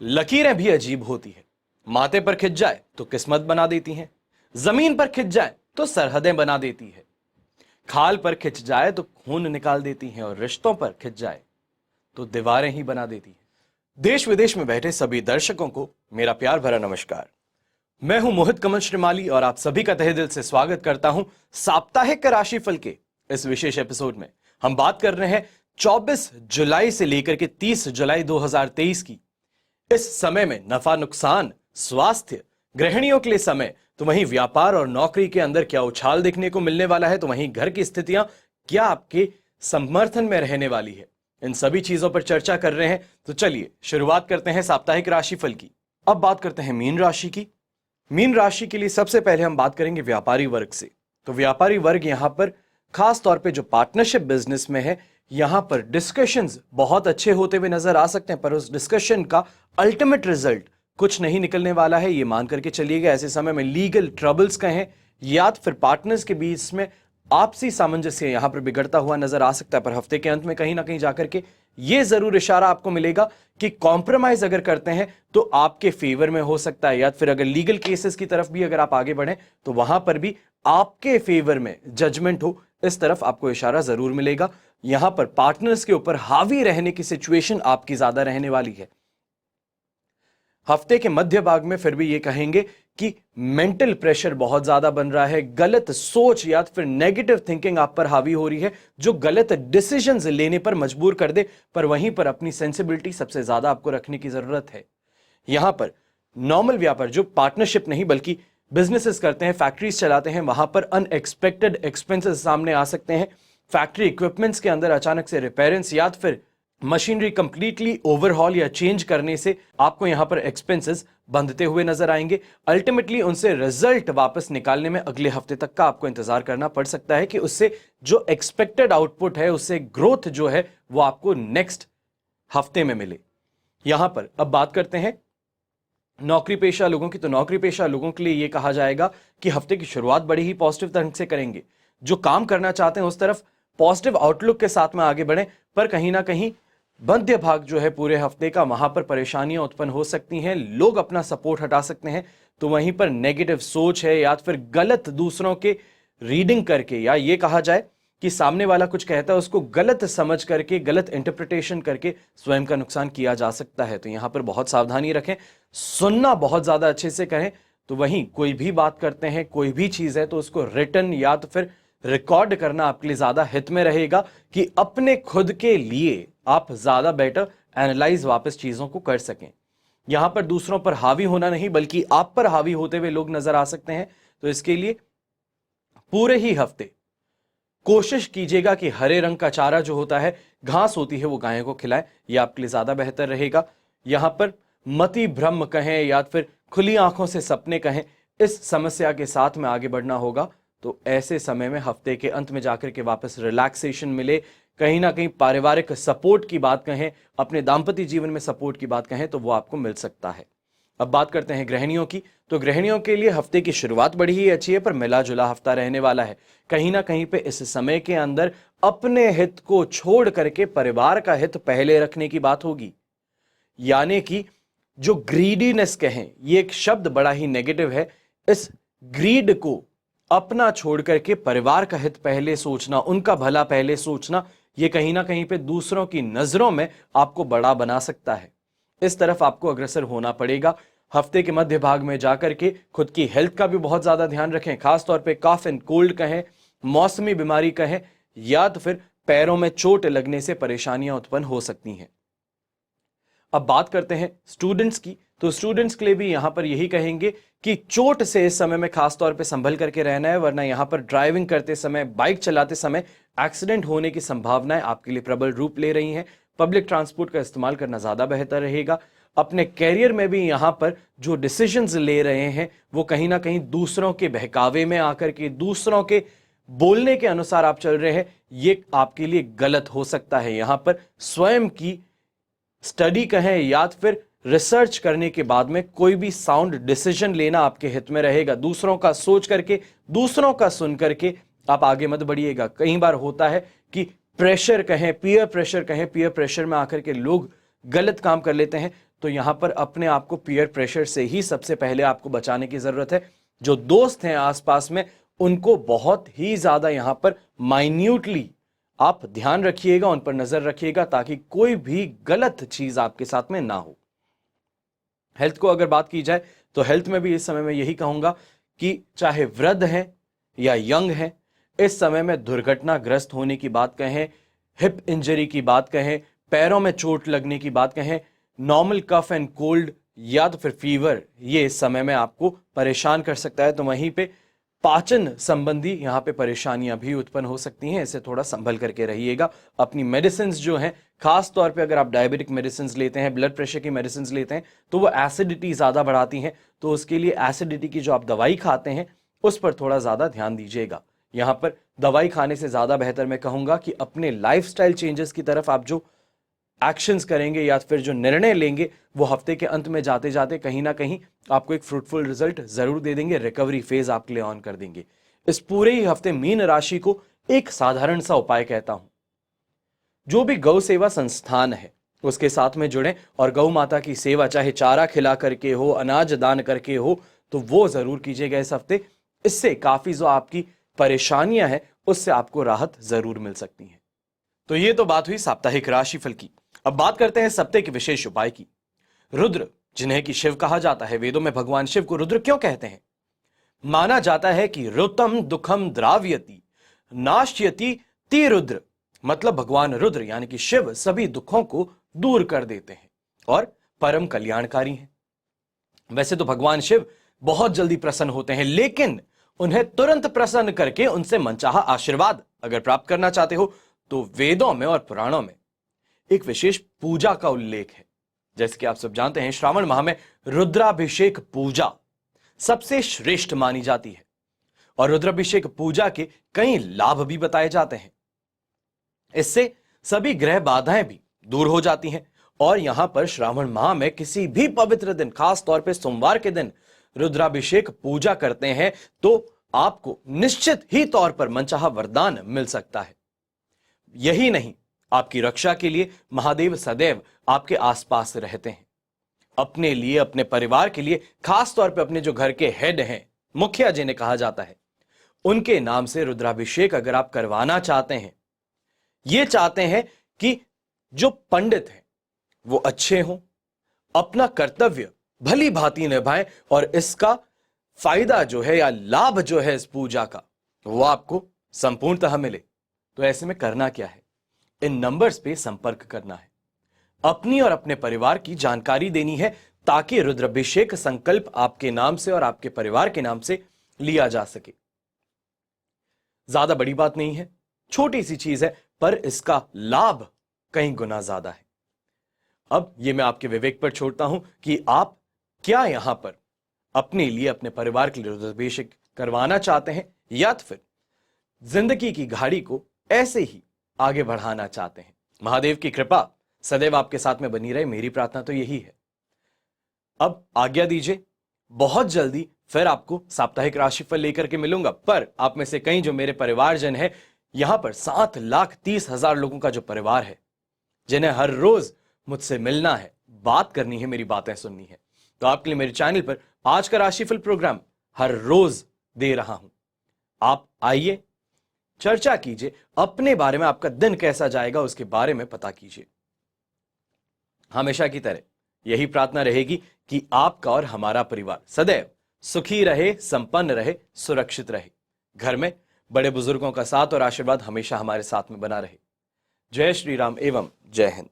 लकीरें भी अजीब होती है। माथे पर खिंच जाए तो किस्मत बना देती हैं, जमीन पर खिंच जाए तो सरहदें बना देती है, खाल पर खिंच जाए तो खून निकाल देती हैं और रिश्तों पर खिंच जाए तो दीवारें ही बना देती हैं। देश विदेश में बैठे सभी दर्शकों को मेरा प्यार भरा नमस्कार। मैं हूं मोहित कमल श्रीमाली और आप सभी का तहे दिल से स्वागत करता हूं साप्ताहिक राशिफल के इस विशेष एपिसोड में। हम बात कर रहे हैं 24 जुलाई से लेकर के 30 जुलाई 2023 की। इस समय में नफा नुकसान, स्वास्थ्य, गृहिणियों के लिए समय, तो वहीं व्यापार और नौकरी के अंदर क्या उछाल देखने को मिलने वाला है, तो वहीं घर की स्थितियां क्या आपके समर्थन में रहने वाली है, इन सभी चीजों पर चर्चा कर रहे हैं। तो चलिए शुरुआत करते हैं साप्ताहिक राशिफल की। अब बात करते हैं मीन राशि की। मीन राशि के लिए सबसे पहले हम बात करेंगे व्यापारी वर्ग से। तो व्यापारी वर्ग यहां पर खास तौर पे जो पार्टनरशिप बिजनेस में है, यहां पर डिस्कशंस बहुत अच्छे होते हुए नजर आ सकते हैं, पर उस डिस्कशन का अल्टीमेट रिजल्ट कुछ नहीं निकलने वाला है, ये मान करके चलिएगा। ऐसे समय में लीगल ट्रबल्स कहें या फिर पार्टनर्स के बीच में आपसी सामंजस्य यहां पर बिगड़ता हुआ नजर आ सकता है। पर हफ्ते के अंत में कहीं ना कहीं जाकर के यह जरूर इशारा आपको मिलेगा कि कॉम्प्रोमाइज अगर करते हैं तो आपके फेवर में हो सकता है, या फिर अगर लीगल केसेस की तरफ भी अगर आप आगे बढ़ें तो वहां पर भी आपके फेवर में जजमेंट हो, इस तरफ आपको इशारा जरूर मिलेगा। यहां पर पार्टनर्स के ऊपर हावी रहने की सिचुएशन आपकी ज्यादा रहने वाली है। हफ्ते के मध्य भाग में फिर भी ये कहेंगे कि मेंटल प्रेशर बहुत ज्यादा बन रहा है, गलत सोच या फिर नेगेटिव थिंकिंग आप पर हावी हो रही है, जो गलत डिसीजंस लेने पर मजबूर कर दे। पर वहीं पर अपनी सेंसिबिलिटी सबसे ज्यादा आपको रखने की जरूरत है। यहां पर नॉर्मल व्यापार, जो पार्टनरशिप नहीं बल्कि बिजनेसेस करते हैं, फैक्ट्रीज चलाते हैं, वहां पर अनएक्सपेक्टेड एक्सपेंसेस सामने आ सकते हैं। फैक्ट्री इक्विपमेंट्स के अंदर अचानक से रिपेयरेंस या फिर मशीनरी कंप्लीटली ओवरहॉल या चेंज करने से आपको यहां पर एक्सपेंसेस बंधते हुए नजर आएंगे। अल्टीमेटली उनसे रिजल्ट वापस निकालने में अगले हफ्ते तक का आपको इंतजार करना पड़ सकता है कि उससे जो एक्सपेक्टेड आउटपुट है, उससे ग्रोथ जो है वो आपको नेक्स्ट हफ्ते में मिले। यहां पर अब बात करते हैं नौकरी पेशा लोगों की। तो नौकरी पेशा लोगों के लिए यह कहा जाएगा कि हफ्ते की शुरुआत बड़ी ही पॉजिटिव ढंग से करेंगे। जो काम करना चाहते हैं उस तरफ पॉजिटिव आउटलुक के साथ में आगे बढ़ें, पर कहीं ना कहीं मध्य भाग जो है पूरे हफ्ते का, वहां पर परेशानियां उत्पन्न हो सकती हैं, लोग अपना सपोर्ट हटा सकते हैं। तो वहीं पर नेगेटिव सोच है या फिर गलत दूसरों के रीडिंग करके, या ये कहा जाए कि सामने वाला कुछ कहता है उसको गलत समझ करके, गलत इंटरप्रिटेशन करके स्वयं का नुकसान किया जा सकता है। तो यहां पर बहुत सावधानी रखें, सुनना बहुत ज्यादा अच्छे से करें। तो वहीं कोई भी बात करते हैं, कोई भी चीज है, तो उसको रिटर्न या तो फिर रिकॉर्ड करना आपके लिए ज्यादा हित में रहेगा कि अपने खुद के लिए आप ज्यादा बेटर एनालाइज वापस चीजों को कर सकें। यहां पर दूसरों पर हावी होना नहीं बल्कि आप पर हावी होते हुए लोग नजर आ सकते हैं। तो इसके लिए पूरे ही हफ्ते कोशिश कीजिएगा कि हरे रंग का चारा जो होता है, घास होती है, वो गायों को खिलाएं, यह आपके लिए ज्यादा बेहतर रहेगा। यहां पर मति भ्रम कहें या फिर खुली आंखों से सपने कहें, इस समस्या के साथ में आगे बढ़ना होगा। तो ऐसे समय में हफ्ते के अंत में जाकर के वापस रिलैक्सेशन मिले, कहीं ना कहीं पारिवारिक सपोर्ट की बात कहें, अपने दाम्पत्य जीवन में सपोर्ट की बात कहें, तो वो आपको मिल सकता है। अब बात करते हैं गृहिणियों की। तो गृहिणियों के लिए हफ्ते की शुरुआत बड़ी ही अच्छी है, पर मिला जुला हफ्ता रहने वाला है। कहीं ना कहीं पे इस समय के अंदर अपने हित को छोड़ करके परिवार का हित पहले रखने की बात होगी। यानी कि जो ग्रीडीनेस कहें, ये एक शब्द बड़ा ही नेगेटिव है। इस ग्रीड को अपना छोड़ करके परिवार का हित पहले सोचना, उनका भला पहले सोचना, यह कहीं ना कहीं पे दूसरों की नजरों में आपको बड़ा बना सकता है। इस तरफ आपको अग्रसर होना पड़ेगा। हफ्ते के मध्य भाग में जाकर के खुद की हेल्थ का भी बहुत ज्यादा ध्यान रखें, खासतौर पे कफ एंड कोल्ड कहें, मौसमी बीमारी कहें, या तो फिर पैरों में चोट लगने से परेशानियां उत्पन्न हो सकती हैं। अब बात करते हैं स्टूडेंट्स की। तो स्टूडेंट्स के लिए भी यहां पर यही कहेंगे कि चोट से इस समय में खास तौर पे संभल करके रहना है, वरना यहां पर ड्राइविंग करते समय, बाइक चलाते समय एक्सीडेंट होने की संभावनाएं आपके लिए प्रबल रूप ले रही हैं। पब्लिक ट्रांसपोर्ट का इस्तेमाल करना ज्यादा बेहतर रहेगा। अपने कैरियर में भी यहां पर जो डिसीजंस ले रहे हैं वो कहीं ना कहीं दूसरों के बहकावे में आकर के, दूसरों के बोलने के अनुसार आप चल रहे हैं, ये आपके लिए गलत हो सकता है। यहां पर स्वयं की स्टडी कहें या फिर रिसर्च करने के बाद में कोई भी साउंड डिसीजन लेना आपके हित में रहेगा। दूसरों का सोच करके, दूसरों का सुन करके आप आगे मत बढ़िएगा। कई बार होता है कि प्रेशर कहें, पीयर प्रेशर कहें, पीयर प्रेशर में आकर के लोग गलत काम कर लेते हैं। तो यहां पर अपने आप को पीयर प्रेशर से ही सबसे पहले आपको बचाने की जरूरत है। जो दोस्त हैं आसपास में, उनको बहुत ही ज्यादा यहां पर माइन्यूटली आप ध्यान रखिएगा, उन पर नजर रखिएगा, ताकि कोई भी गलत चीज आपके साथ में ना हो। हेल्थ को अगर बात की जाए तो हेल्थ में भी इस समय में यही कहूंगा कि चाहे वृद्ध हैं या यंग हैं, इस समय में दुर्घटनाग्रस्त होने की बात कहें, हिप इंजरी की बात कहें, पैरों में चोट लगने की बात कहें, नॉर्मल कफ एंड कोल्ड या तो फिर फीवर, ये इस समय में आपको परेशान कर सकता है। तो वहीं पे पाचन संबंधी यहां पे परेशानियां भी उत्पन्न हो सकती हैं, इसे थोड़ा संभल करके रहिएगा। अपनी मेडिसिन जो हैं, खास तौर पे अगर आप डायबिटिक मेडिसिन लेते हैं, ब्लड प्रेशर की मेडिसिन लेते हैं, तो वो एसिडिटी ज्यादा बढ़ाती हैं। तो उसके लिए एसिडिटी की जो आप दवाई खाते हैं उस पर थोड़ा ज्यादा ध्यान दीजिएगा। यहां पर दवाई खाने से ज्यादा बेहतर मैं कहूंगा कि अपने लाइफस्टाइल चेंजेस की तरफ आप जो एक्शंस करेंगे या फिर जो निर्णय लेंगे, वो हफ्ते के अंत में जाते जाते कहीं ना कहीं आपको एक फ्रूटफुल रिजल्ट जरूर दे देंगे, रिकवरी फेज आपके लिए ऑन कर देंगे। इस पूरे ही हफ्ते मीन राशि को एक साधारण सा उपाय कहता हूं, जो भी गौ सेवा संस्थान है उसके साथ में जुड़ें और गौ माता की सेवा, चाहे चारा खिला करके हो, अनाज दान करके हो, तो वो जरूर कीजिएगा इस हफ्ते। इससे काफी जो आपकी परेशानियां हैं उससे आपको राहत जरूर मिल सकती है। तो ये तो बात हुई साप्ताहिक राशिफल की। अब बात करते हैं सप्ताह के विशेष उपाय की। रुद्र, जिन्हें कि शिव कहा जाता है, वेदों में भगवान शिव को रुद्र क्यों कहते हैं? माना जाता है कि रुतम दुखम द्राव्यति नाश्यति ति रुद्र, मतलब भगवान रुद्र यानी कि शिव सभी दुखों को दूर कर देते हैं और परम कल्याणकारी हैं। वैसे तो भगवान शिव बहुत जल्दी प्रसन्न होते हैं, लेकिन उन्हें तुरंत प्रसन्न करके उनसे मनचाहा आशीर्वाद अगर प्राप्त करना चाहते हो तो वेदों में और पुराणों में एक विशेष पूजा का उल्लेख है। जैसे कि आप सब जानते हैं, श्रावण माह में रुद्राभिषेक पूजा सबसे श्रेष्ठ मानी जाती है और रुद्राभिषेक पूजा के कई लाभ भी बताए जाते हैं। इससे सभी ग्रह बाधाएं भी दूर हो जाती हैं और यहां पर श्रावण माह में किसी भी पवित्र दिन, खास तौर पे सोमवार के दिन रुद्राभिषेक पूजा करते हैं तो आपको निश्चित ही तौर पर मनचाहा वरदान मिल सकता है। यही नहीं, आपकी रक्षा के लिए महादेव सदैव आपके आसपास रहते हैं। अपने लिए, अपने परिवार के लिए, खास तौर पे अपने जो घर के हेड हैं, मुखिया जिन्हें कहा जाता है, उनके नाम से रुद्राभिषेक अगर आप करवाना चाहते हैं, ये चाहते हैं कि जो पंडित हैं वो अच्छे हों, अपना कर्तव्य भली भांति निभाएं और इसका फायदा जो है या लाभ जो है इस पूजा का, वो आपको संपूर्णतः मिले। तो ऐसे में करना क्या है? इन नंबर्स पे संपर्क करना है, अपनी और अपने परिवार की जानकारी देनी है ताकि रुद्राभिषेक संकल्प आपके नाम से और आपके परिवार के नाम से लिया जा सके। ज्यादा बड़ी बात नहीं है, छोटी सी चीज है, पर इसका लाभ कई गुना ज्यादा है। अब ये मैं आपके विवेक पर छोड़ता हूं कि आप क्या यहां पर अपने लिए, अपने परिवार के लिए रुद्राभिषेक करवाना चाहते हैं या फिर जिंदगी की गाड़ी को ऐसे ही आगे बढ़ाना चाहते हैं। महादेव की कृपा सदैव आपके साथ में बनी रहे, मेरी प्रार्थना तो यही है। अब आज्ञा दीजिए, बहुत जल्दी फिर आपको साप्ताहिक राशिफल लेकर के मिलूंगा। पर आप में से कई जो मेरे परिवारजन है, यहां पर 7,30,000 लोगों का जो परिवार है, जिन्हें हर रोज मुझसे मिलना है, बात करनी है, मेरी बातें सुननी है, तो आपके लिए मेरे चैनल पर आज का राशिफल प्रोग्राम हर रोज दे रहा हूं। आप आइए, चर्चा कीजिए, अपने बारे में आपका दिन कैसा जाएगा उसके बारे में पता कीजिए। हमेशा की तरह यही प्रार्थना रहेगी कि आपका और हमारा परिवार सदैव सुखी रहे, संपन्न रहे, सुरक्षित रहे। घर में बड़े बुजुर्गों का साथ और आशीर्वाद हमेशा हमारे साथ में बना रहे। जय श्री राम एवं जय हिंद।